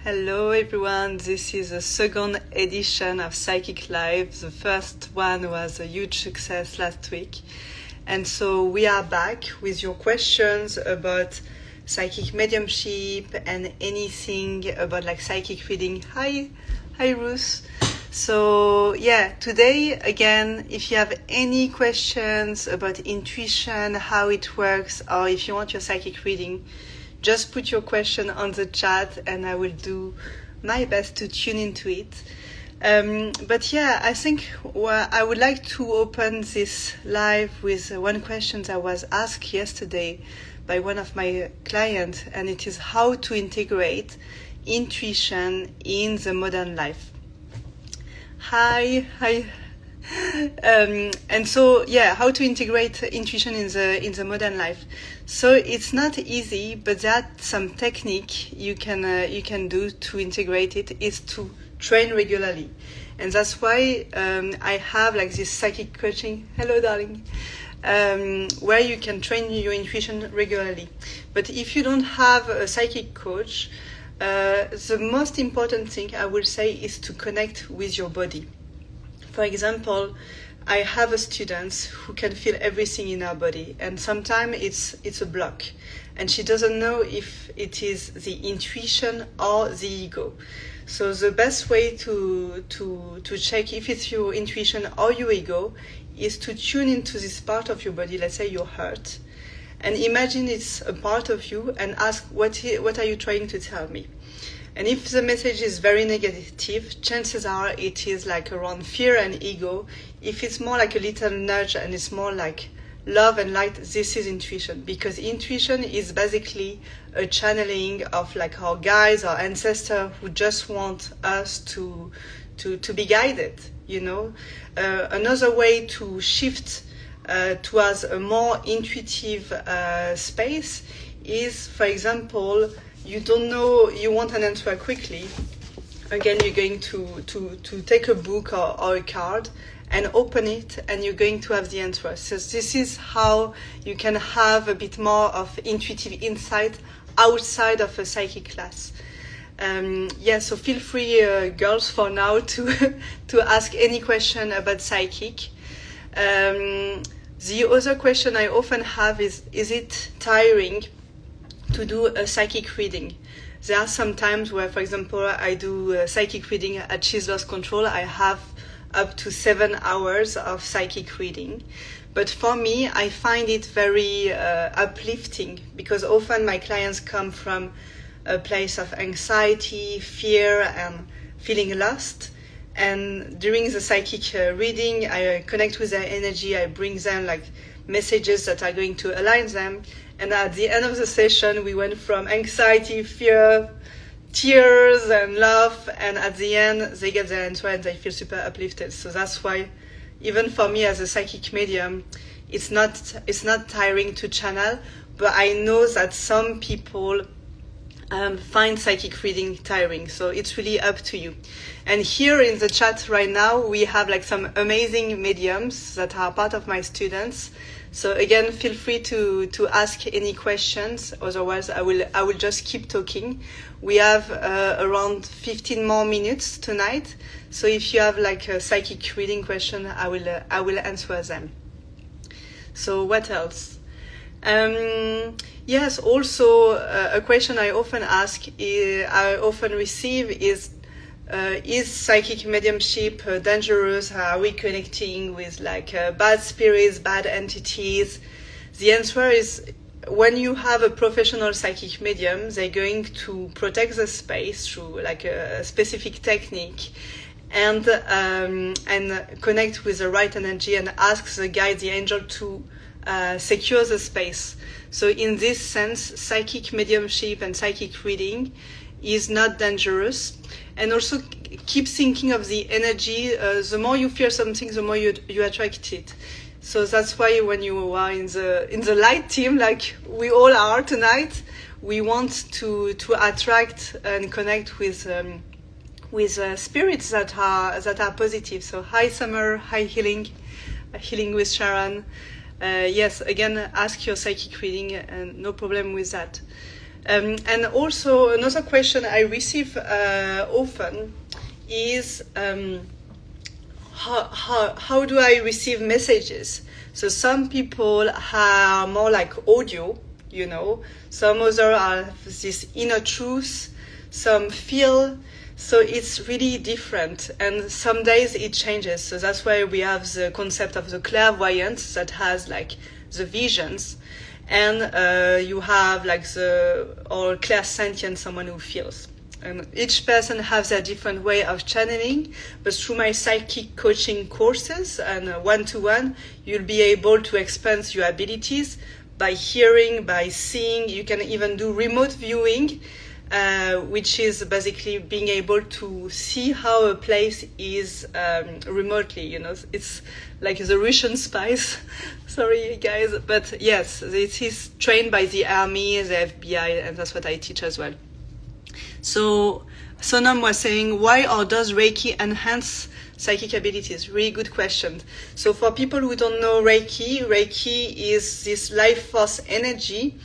Hello everyone, this is the second edition of Psychic Live. The first one was a huge success last week. And so we are back with your questions about psychic mediumship and anything about like psychic reading. Hi Ruth. So yeah, today again, if you have any questions about intuition, how it works, or if you want your psychic reading, just put your question on the chat and I will do my best to tune into it. But yeah, I think I would like to open this live with one question that was asked yesterday by one of my clients, and it is how to integrate intuition in the modern life. Hi. And so yeah, how to integrate intuition in the modern life. So it's not easy, but that's some technique you can do to integrate it, is to train regularly. And that's why I have like this psychic coaching, hello darling, where you can train your intuition regularly. But if you don't have a psychic coach, the most important thing I will say is to connect with your body. For example, I have a student who can feel everything in her body, and sometimes it's a block, and she doesn't know if it is the intuition or the ego. So the best way to check if it's your intuition or your ego is to tune into this part of your body, let's say your heart, and imagine it's a part of you and ask, what are you trying to tell me? And if the message is very negative, chances are it is like around fear and ego. If it's more like a little nudge and it's more like love and light, this is intuition. Because intuition is basically a channeling of like our guides, our ancestors who just want us to be guided, you know. Another way to shift towards a more intuitive space is, for example, you don't know, you want an answer quickly. Again, you're going to take a book or a card and open it, and you're going to have the answer. So this is how you can have a bit more of intuitive insight outside of a psychic class. So feel free, girls, for now to ask any question about psychic. The other question I often have is it tiring to do a psychic reading? There are some times where, for example, I do a psychic reading at She's Lost Control. I have up to 7 hours of psychic reading. But for me, I find it very uplifting, because often my clients come from a place of anxiety, fear, and feeling lost. And during the psychic reading, I connect with their energy. I bring them like messages that are going to align them. And at the end of the session, we went from anxiety, fear, tears, and love. And at the end, they get their answer and they feel super uplifted. So that's why, even for me as a psychic medium, it's not tiring to channel. But I know that some people find psychic reading tiring. So it's really up to you. And here in the chat right now, we have like some amazing mediums that are part of my students. So again, feel free to ask any questions. Otherwise, I will just keep talking. We have around 15 more minutes tonight. So if you have like a psychic reading question, I will answer them. So what else? Yes, also a question I often receive is psychic mediumship dangerous? Are we connecting with like bad spirits, bad entities? The answer is, when you have a professional psychic medium, they're going to protect the space through like a specific technique and connect with the right energy and ask the guide, the angel, to secure the space. So in this sense, psychic mediumship and psychic reading is not dangerous. And also keep thinking of the energy. The more you fear something, the more you attract it. So that's why when you are in the light team, like we all are tonight, we want to attract and connect with spirits that are positive. So hi Summer, hi Healing with Sharon. Yes, again, ask your psychic reading, and no problem with that. And also another question I receive often is how do I receive messages? So some people are more like audio, you know, some others are this inner truth, some feel. So it's really different, and some days it changes. So that's why we have the concept of the clairvoyant that has like the visions, and you have like or clairsentience, someone who feels. And each person has their different way of channeling, but through my psychic coaching courses and one-to-one, you'll be able to expand your abilities by hearing, by seeing. You can even do remote viewing, which is basically being able to see how a place is remotely. You know, it's like the Russian spies. Sorry, guys, but yes, it is trained by the army, the FBI, and that's what I teach as well. So Sonam was saying, why or does Reiki enhance psychic abilities? Really good question. So for people who don't know Reiki, Reiki is this life force energy,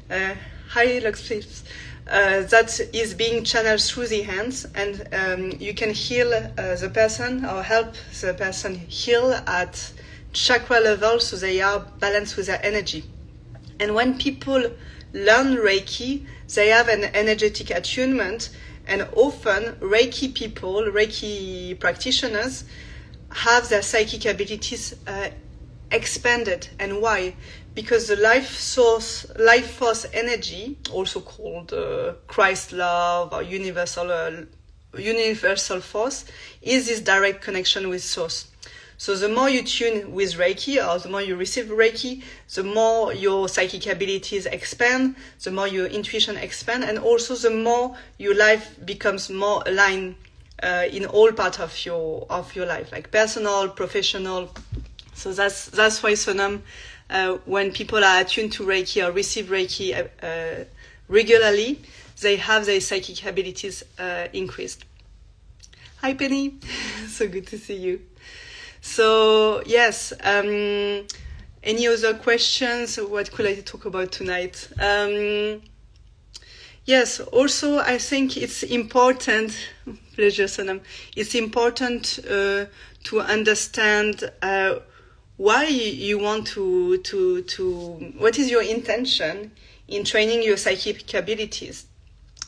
hi Lux, please, that is being channeled through the hands, and you can heal the person or help the person heal at chakra level, so they are balanced with their energy. And when people learn Reiki, they have an energetic attunement, and often Reiki people, Reiki practitioners, have their psychic abilities expanded. And why? Because the life force energy, also called Christ love or universal force, is this direct connection with source. So the more you tune with Reiki, or the more you receive Reiki, the more your psychic abilities expand, the more your intuition expand, and also the more your life becomes more aligned in all parts of your life, like personal, professional. So that's why Sonam, when people are attuned to Reiki or receive Reiki regularly, they have their psychic abilities increased. Hi Penny, so good to see you. So yes, any other questions? What could I talk about tonight? Yes, also I think it's important, pleasure Sonam, it's important to understand why you want to what is your intention in training your psychic abilities.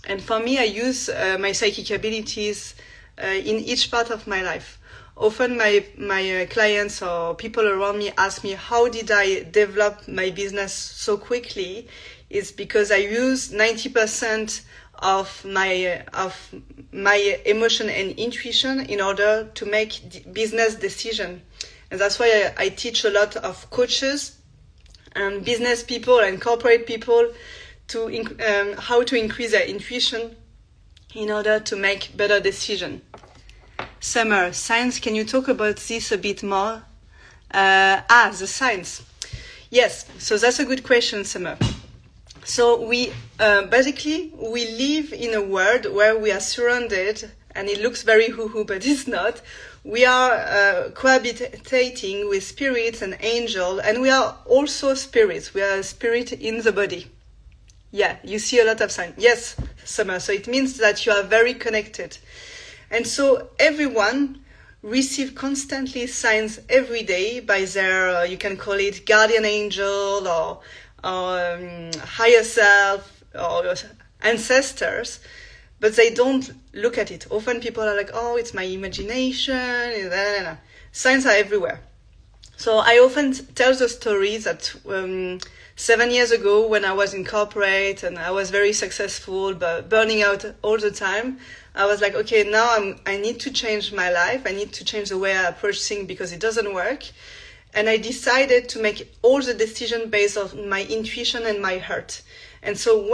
And for me, I use my psychic abilities in each part of my life. Often my clients or people around me ask me, how did I develop my business so quickly? It's because I use 90% of my emotion and intuition in order to make business decision. And that's why I teach a lot of coaches and business people and corporate people to how to increase their intuition in order to make better decision. Summer, science, can you talk about this a bit more? The science. Yes, so that's a good question, Summer. So we basically live in a world where we are surrounded, and it looks very hoo-hoo, but it's not. We are cohabitating with spirits and angels, and we are also spirits. We are a spirit in the body. Yeah, you see a lot of signs. Yes, Summer. So it means that you are very connected. And so everyone receives constantly signs every day by their, you can call it guardian angel or higher self or ancestors, but they don't look at it. Often people are like, oh, it's my imagination. Signs are everywhere. So I often tell the story that 7 years ago when I was in corporate and I was very successful but burning out all the time, I was like, okay, now I need to change my life. I need to change the way I approach things because it doesn't work. And I decided to make all the decisions based on my intuition and my heart. And so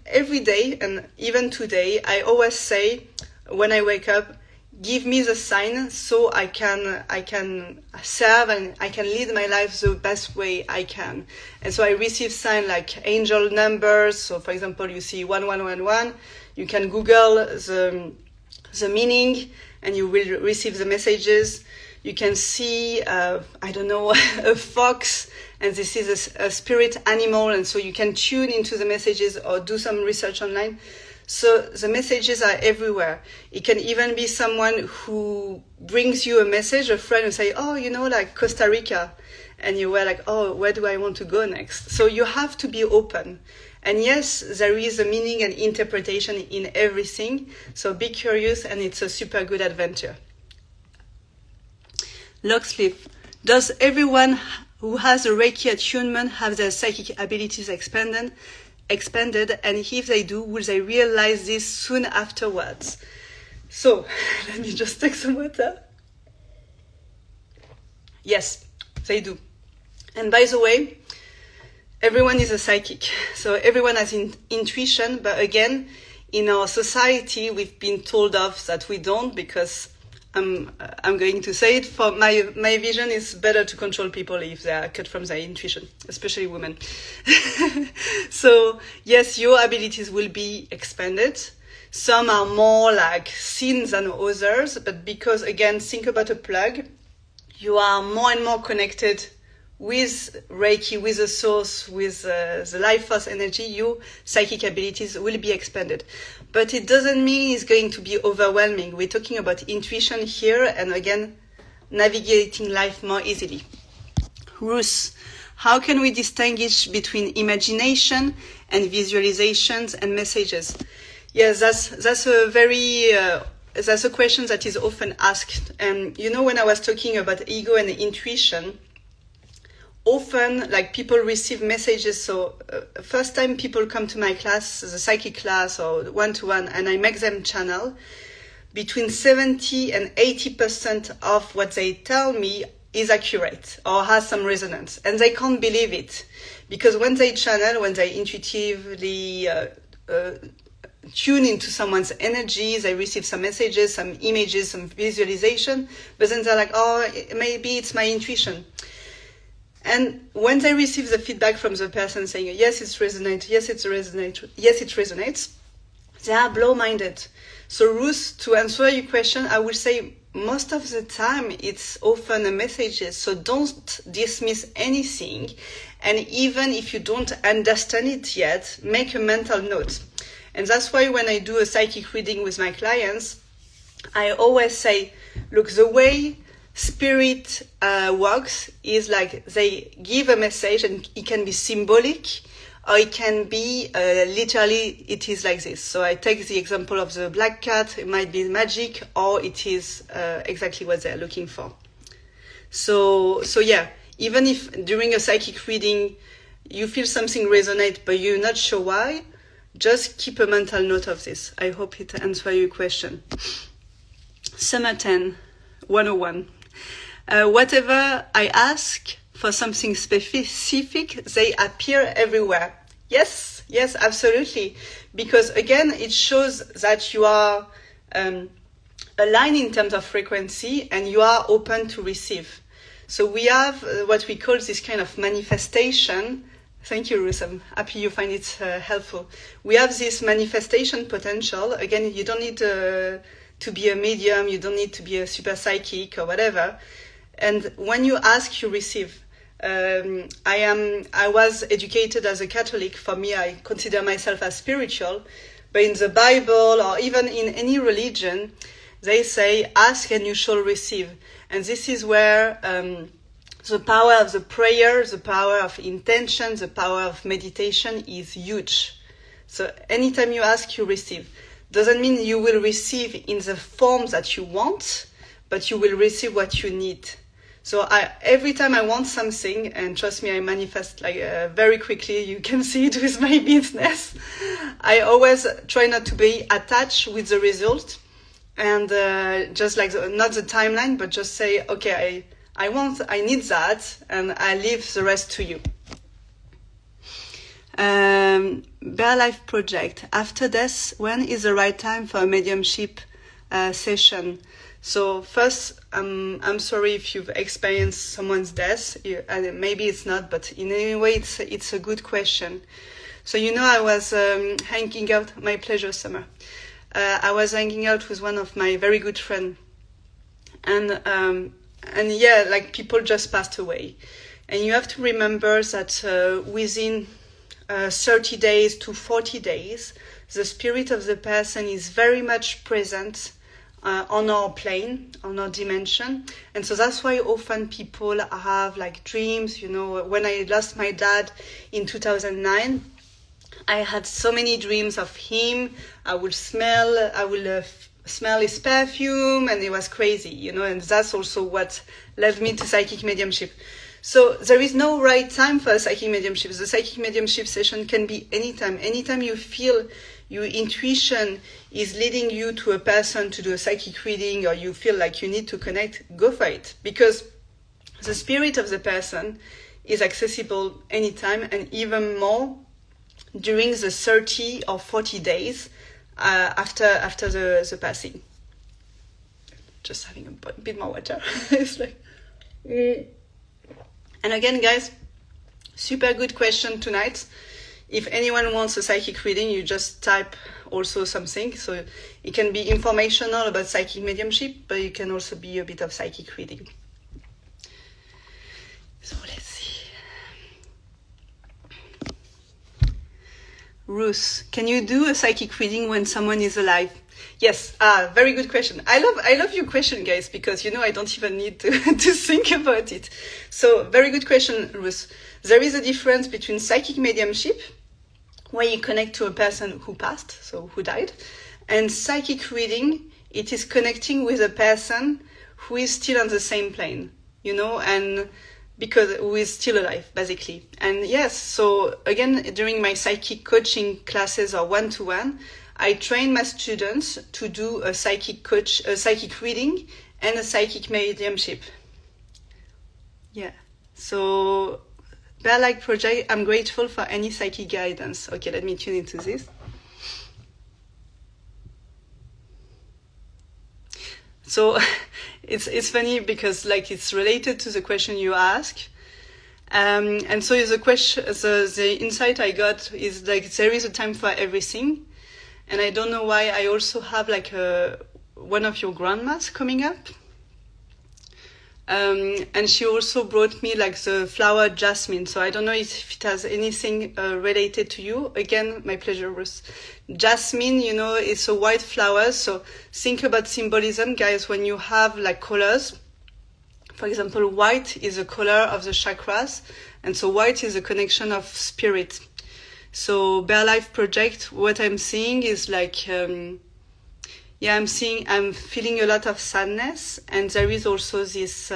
every day, and even today, I always say, when I wake up, give me the sign so I can serve and I can lead my life the best way I can. And so I receive signs like angel numbers. So for example, you see 1111, you can Google the meaning and you will receive the messages. You can see, a fox and this is a spirit animal, and so you can tune into the messages or do some research online. So the messages are everywhere. It can even be someone who brings you a message, a friend who say, oh, like Costa Rica. And you were like, oh, where do I want to go next? So you have to be open. And yes, there is a meaning and interpretation in everything. So be curious, and it's a super good adventure. Locksleep. Does everyone who has a Reiki attunement have their psychic abilities expanded? And if they do, will they realize this soon afterwards? So, let me just take some water. Yes, they do. And by the way, everyone is a psychic. So everyone has intuition, but again, in our society, we've been told off that we don't, because I'm going to say it, for my vision is better to control people if they are cut from their intuition, especially women. So yes, your abilities will be expanded. Some are more like seen than others, but because, again, think about a plug, you are more and more connected with Reiki, with the source, with the life force energy, your psychic abilities will be expanded. But it doesn't mean it's going to be overwhelming. We're talking about intuition here, and again, navigating life more easily. Ruth, how can we distinguish between imagination and visualizations and messages? Yes, that's a question that is often asked. And when I was talking about ego and intuition, often, like, people receive messages. So first time people come to my class, the psychic class or one-to-one, and I make them channel, between 70 and 80% of what they tell me is accurate or has some resonance. And they can't believe it. Because when they channel, when they intuitively tune into someone's energy, they receive some messages, some images, some visualization, but then they're like, oh, maybe it's my intuition. And when they receive the feedback from the person saying, yes, it resonates, yes, it resonates, they are blow-minded. So Ruth, to answer your question, I would say most of the time it's often a message. So don't dismiss anything. And even if you don't understand it yet, make a mental note. And that's why when I do a psychic reading with my clients, I always say, look, the way spirit works is like they give a message, and it can be symbolic or it can be literally, it is like this. So I take the example of the black cat. It might be magic, or it is exactly what they're looking for. So yeah, even if during a psychic reading you feel something resonate but you're not sure why, just keep a mental note of this. I hope it answers your question. Summer 10, 101. Whatever I ask for something specific, they appear everywhere. Yes, absolutely. Because again, it shows that you are aligned in terms of frequency and you are open to receive. So we have what we call this kind of manifestation. Thank you, Ruth. I'm happy you find it helpful. We have this manifestation potential. Again, you don't need to be a medium. You don't need to be a super psychic or whatever. And when you ask, you receive. I was educated as a Catholic. For me, I consider myself as spiritual. But in the Bible or even in any religion, they say, ask and you shall receive. And this is where the power of the prayer, the power of intention, the power of meditation is huge. So anytime you ask, you receive. Doesn't mean you will receive in the form that you want, but you will receive what you need. So every time I want something, and trust me, I manifest very quickly. You can see it with my business. I always try not to be attached with the result, and just like not the timeline, but just say, okay, I need that, and I leave the rest to you. Bear Life Project. After death, when is the right time for a mediumship session? So first, I'm sorry if you've experienced someone's death. Maybe it's not, but in any way, it's a good question. So I was hanging out. My pleasure, Summer. I was hanging out with one of my very good friends, and yeah, like people just passed away. And you have to remember that within 30 days to 40 days, the spirit of the person is very much present on our plane, on our dimension. And so that's why often people have like dreams. You know, when I lost my dad in 2009, I had so many dreams of him. I would smell his perfume, and it was crazy, you know, and that's also what led me to psychic mediumship. So there is no right time for a psychic mediumship. The psychic mediumship session can be anytime. Anytime you feel your intuition is leading you to a person to do a psychic reading, or you feel like you need to connect, go for it. Because the spirit of the person is accessible anytime, and even more during the 30 or 40 days after the passing. Just having a bit more water. It's like... And again, guys, super good question tonight. If anyone wants a psychic reading, you just type also something. So it can be informational about psychic mediumship, but it can also be a bit of psychic reading. So let's see. Ruth, can you do a psychic reading when someone is alive? Yes, very good question. I love your question, guys, because, you know, I don't even need to, to think about it. So, very good question, Ruth. There is a difference between psychic mediumship, where you connect to a person who passed, so who died, and psychic reading, it is connecting with a person who is still on the same plane, you know, and because who is still alive, basically. And yes, so again, during my psychic coaching classes or one-to-one, I train my students to do a psychic reading and a psychic mediumship. Yeah. So, Bear Like Project, I'm grateful for any psychic guidance. Okay, let me tune into this. So, it's funny because like it's related to the question you ask. And so the question, the insight I got is like there is a time for everything. And I don't know why I also have like one of your grandmas coming up. And she also brought me like the flower jasmine. So I don't know if it has anything related to you. Again, my pleasure, Ruth. Jasmine, you know, it's a white flower. So think about symbolism, guys, when you have like colors. For example, white is a color of the chakras. And so white is a connection of spirit. So Bear Life Project, what I'm seeing is like, I'm feeling a lot of sadness, and there is also this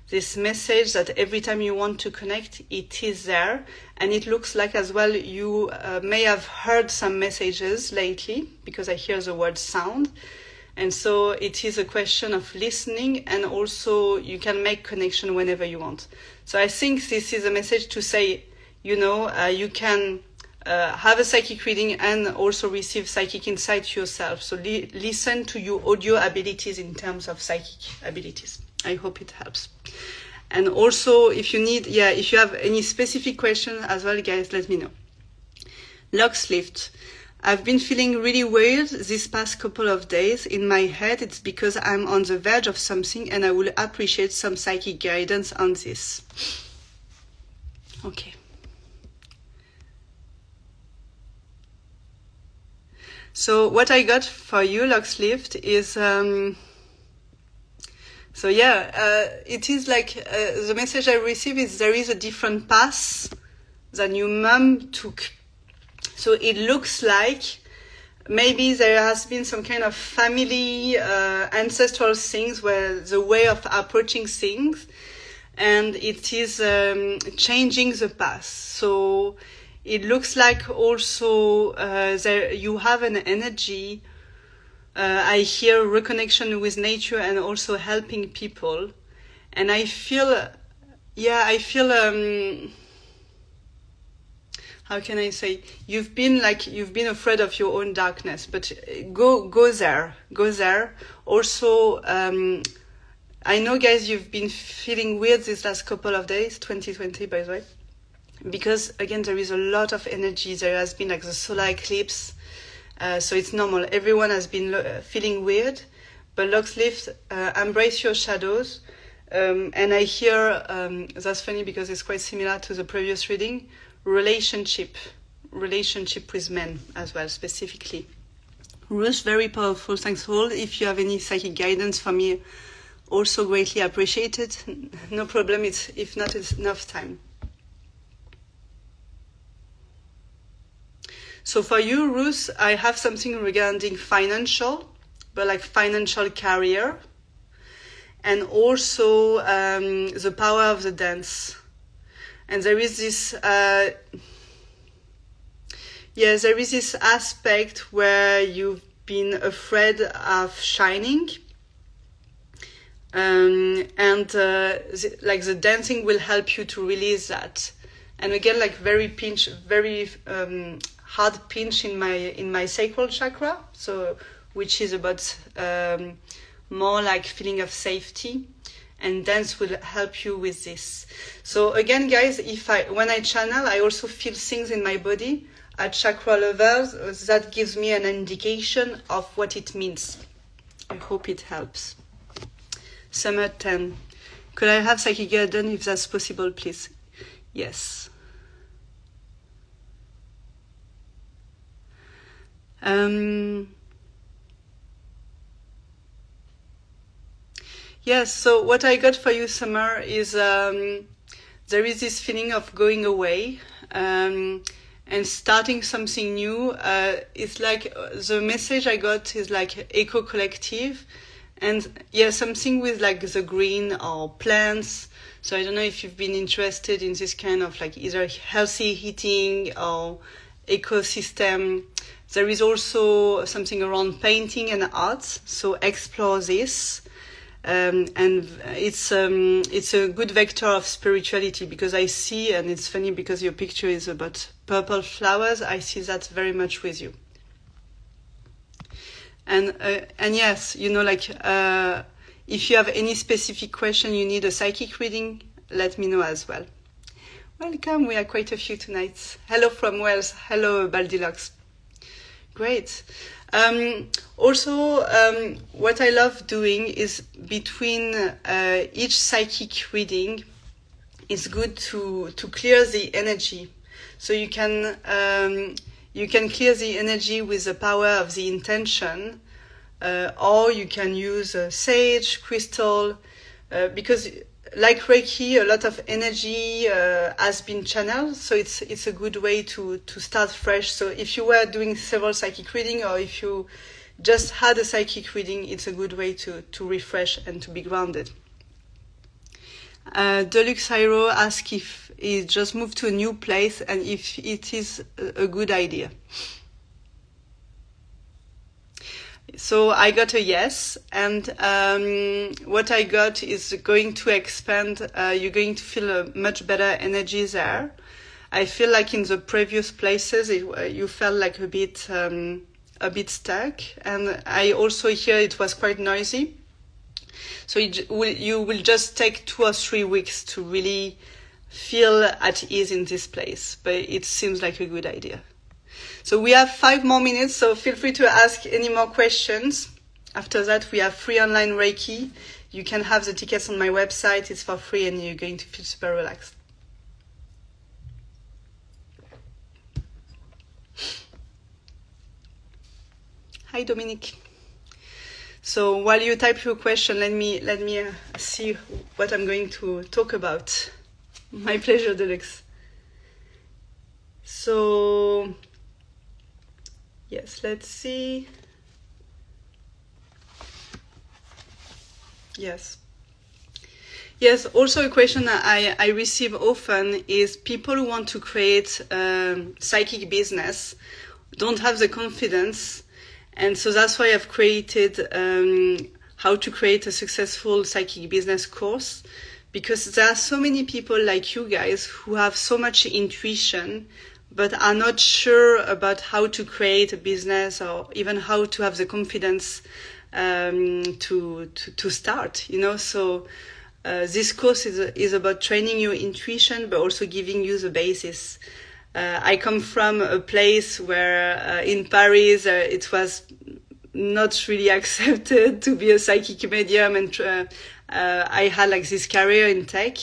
this message that every time you want to connect, it is there, and it looks like as well you may have heard some messages lately, because I hear the word sound, and so it is a question of listening, and also you can make connection whenever you want. So I think this is a message to say, you know, you can have a psychic reading and also receive psychic insight yourself. So listen to your audio abilities in terms of psychic abilities. I hope it helps. And also, if you need, if you have any specific question as well, guys, let me know. Lockslift. I've been feeling really weird this past couple of days. In my head, it's because I'm on the verge of something, and I will appreciate some psychic guidance on this. Okay. So what I got for you, Lockslift, is it is like the message I received is there is a different path than your mom took. So it looks like maybe there has been some kind of family ancestral things where the way of approaching things, and it is changing the path. So it looks like also there you have an energy. I hear reconnection with nature and also helping people, and I feel, how can I say? You've been afraid of your own darkness, but go there. Also, I know, guys, you've been feeling weird these last couple of days, 2020, by the way. Because again, there is a lot of energy. There has been like the solar eclipse, so it's normal. Everyone has been feeling weird, but Lockslift, embrace your shadows. And I hear, that's funny because it's quite similar to the previous reading, relationship with men as well, specifically. Ruth, very powerful, thanks all. If you have any psychic guidance for me, also greatly appreciated. No problem, if not, it's enough time. So for you, Ruth, I have something regarding financial, but like financial career, and also the power of the dance. And there is this, there is this aspect where you've been afraid of shining, and the dancing will help you to release that. And again, like very hard pinch in my sacral chakra, so which is about more like feeling of safety, and dance will help you with this. So again, guys, when I channel, I also feel things in my body at chakra levels that gives me an indication of what it means. I hope it helps. Summer 10. Could I have psychic guidance if that's possible, please? Yes. Yes, so what I got for you, Summer, is there is this feeling of going away and starting something new. It's like the message I got is like eco-collective, and something with like the green or plants. So I don't know if you've been interested in this kind of like either healthy eating or ecosystem. There is also something around painting and art, so explore this. And it's a good vector of spirituality, because I see, and it's funny because your picture is about purple flowers, I see that very much with you. And yes, if you have any specific question, you need a psychic reading, let me know as well. Welcome, we are quite a few tonight. Hello from Wales, hello Baldilocks. Great. Also, what I love doing is between each psychic reading, it's good to clear the energy. So you can clear the energy with the power of the intention, or you can use sage, crystal, because like Reiki, a lot of energy has been channeled, so it's a good way to start fresh. So if you were doing several psychic reading, or if you just had a psychic reading, it's a good way to refresh and to be grounded. Deluxe Hiro asks if he just moved to a new place and if it is a good idea. So I got a yes, and what I got is going to expand. You're going to feel a much better energy there. I feel like in the previous places you felt like a bit stuck, and I also hear it was quite noisy. So you will just take 2 or 3 weeks to really feel at ease in this place, but it seems like a good idea. So we have 5 more minutes, so feel free to ask any more questions. After that, we have free online Reiki. You can have the tickets on my website. It's for free, and you're going to feel super relaxed. Hi, Dominique. So while you type your question, let me see what I'm going to talk about. My pleasure, Deluxe. So yes, let's see. Yes, also a question I receive often is people who want to create psychic business don't have the confidence, and so that's why I've created how to create a successful psychic business course, because there are so many people like you guys who have so much intuition but are not sure about how to create a business, or even how to have the confidence to start, So this course is about training your intuition, but also giving you the basis. I come from a place where in Paris it was not really accepted to be a psychic medium, and I had like this career in tech.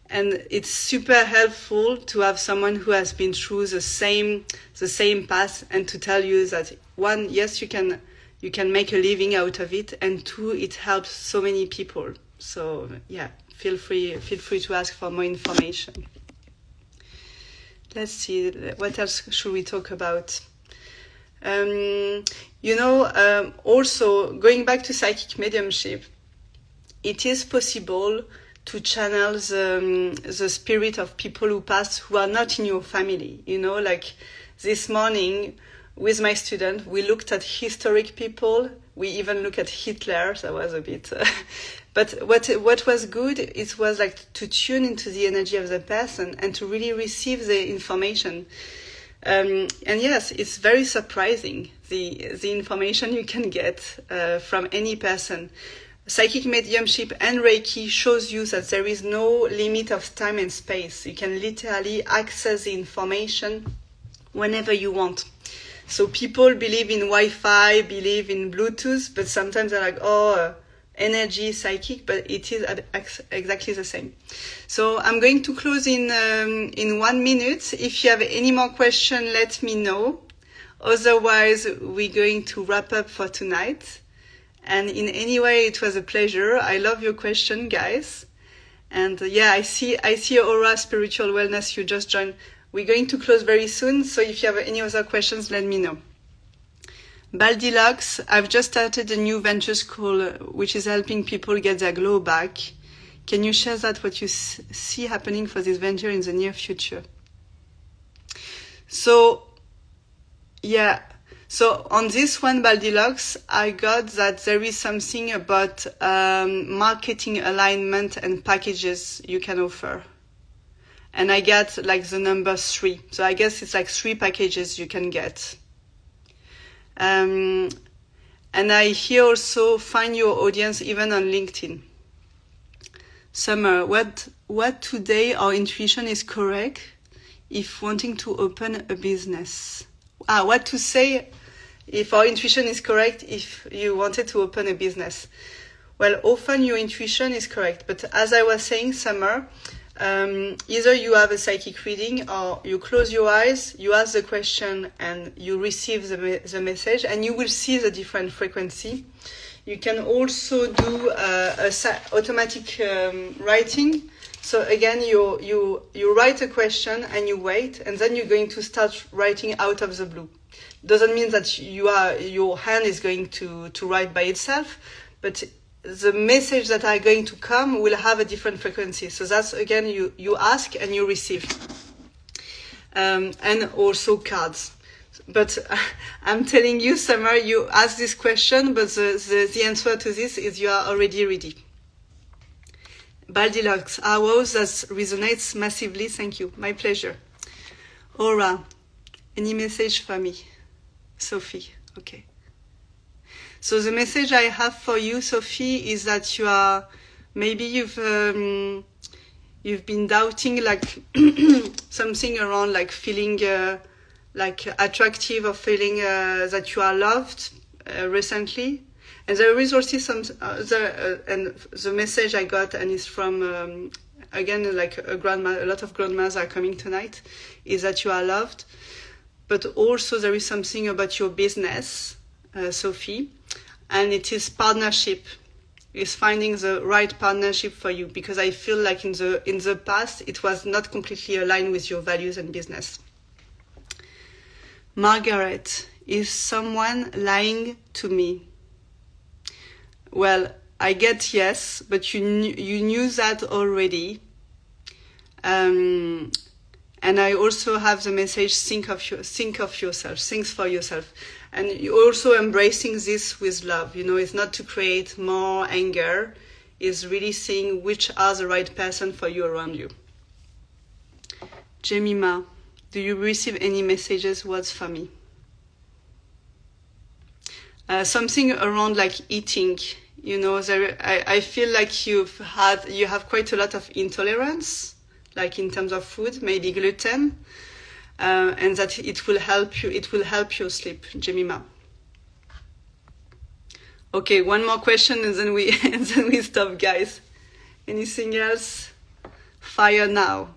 And it's super helpful to have someone who has been through the same path, and to tell you that, one, yes, you can make a living out of it, and two, it helps so many people. So yeah, feel free to ask for more information. Let's see, what else should we talk about? Also going back to psychic mediumship, it is possible to channel the spirit of people who passed, who are not in your family. Like this morning with my student, we looked at historic people. We even looked at Hitler. That was a bit... But what was good, it was like to tune into the energy of the person and to really receive the information. And yes, it's very surprising, the information you can get from any person. Psychic mediumship and Reiki shows you that there is no limit of time and space. You can literally access the information whenever you want. So people believe in Wi-Fi, believe in Bluetooth, but sometimes they're like, energy, psychic, but it is exactly the same. So I'm going to close in 1 minute. If you have any more questions, let me know. Otherwise, we're going to wrap up for tonight. And in any way, it was a pleasure. I love your question, guys. And I see Aura Spiritual Wellness, you just joined. We're going to close very soon. So if you have any other questions, let me know. Baldilocks, I've just started a new venture school, which is helping people get their glow back. Can you share what you see happening for this venture in the near future? So on this one, Baldilocks, I got that there is something about marketing alignment and packages you can offer. And I got like the number 3. So I guess it's like 3 packages you can get. And I hear also find your audience even on LinkedIn. Summer, what today our intuition is correct if wanting to open a business? What to say if our intuition is correct if you wanted to open a business? Well, often your intuition is correct, but as I was saying, Summer, either you have a psychic reading or you close your eyes, you ask the question and you receive the message, and you will see the different frequency. You can also do automatic writing. So again, you write a question and you wait, and then you're going to start writing out of the blue. Doesn't mean that your hand is going to write by itself, but the message that are going to come will have a different frequency. So that's, again, you ask and you receive. And also cards. But I'm telling you, Summer, you ask this question, but the answer to this is you are already ready. Baldilocks, wow, that resonates massively. Thank you. My pleasure. Aura, any message for me? Sophie, okay. So the message I have for you, Sophie, is that you've been doubting like something around like feeling like attractive or feeling that you are loved recently. And there is also some and the message I got, and it's from again like a lot of grandmas are coming tonight, is that you are loved. But also there is something about your business, Sophie, and it is partnership. It's finding the right partnership for you, because I feel like in the past it was not completely aligned with your values and business. Margaret, is someone lying to me? Well, I get yes, but you knew that already. And I also have the message, think of yourself, think for yourself. And you're also embracing this with love. It's not to create more anger. It's really seeing which are the right person for you around you. Jemima, do you receive any messages, words for me? Something around like eating. I feel like you have quite a lot of intolerance, like in terms of food, maybe gluten, and that it will help you sleep, Jemima. Okay, one more question and then we and then we stop, guys. Anything else? Fire now.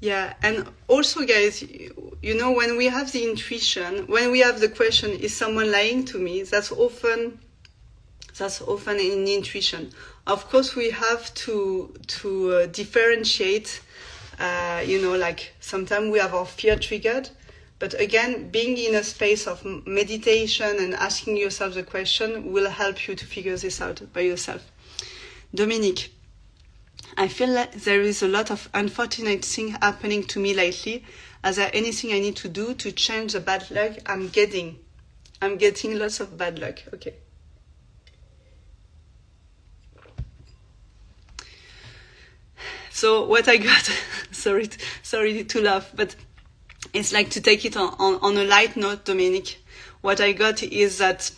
Yeah, and also, guys, you know, when we have the intuition, when we have the question, is someone lying to me? That's often in intuition. Of course, we have to differentiate. You know, like sometimes we have our fear triggered, but again, being in a space of meditation and asking yourself the question will help you to figure this out by yourself. Dominique, I feel like there is a lot of unfortunate things happening to me lately. Is there anything I need to do to change the bad luck I'm getting? I'm getting lots of bad luck. Okay. So what I got, sorry to laugh, but it's like to take it on a light note, Dominique. What I got is that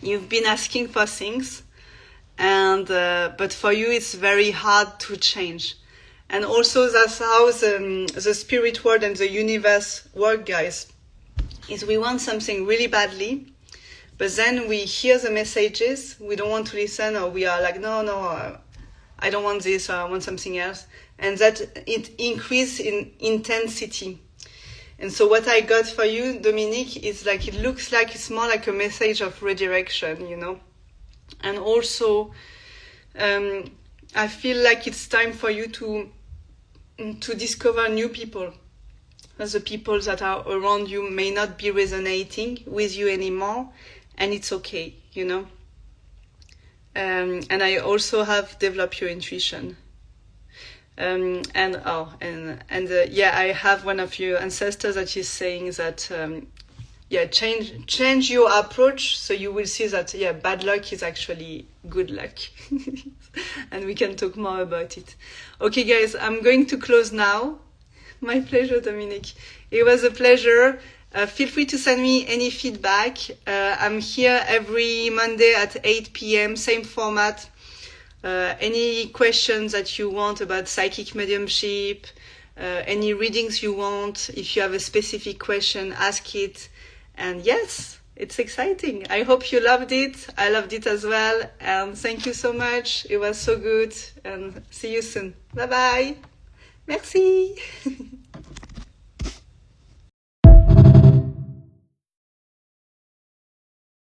you've been asking for things, and but for you it's very hard to change. And also that's how the spirit world and the universe work, guys. Is we want something really badly, but then we hear the messages, we don't want to listen, or we are like, no, I don't want this, or I want something else. And that it increases in intensity. And so what I got for you, Dominique, is like, it looks like it's more like a message of redirection, you know. And also, I feel like it's time for you to discover new people. As the people that are around you may not be resonating with you anymore, and it's okay, you know. And I also have developed your intuition. Yeah, I have one of your ancestors that is saying that, change your approach, so you will see that, bad luck is actually good luck. And we can talk more about it. Okay, guys, I'm going to close now. My pleasure, Dominique. It was a pleasure. Feel free to send me any feedback. I'm here every Monday at 8 p.m., same format. Any questions that you want about psychic mediumship, any readings you want, if you have a specific question, ask it. And yes, it's exciting. I hope you loved it. I loved it as well. And thank you so much. It was so good. And see you soon. Bye-bye. Merci.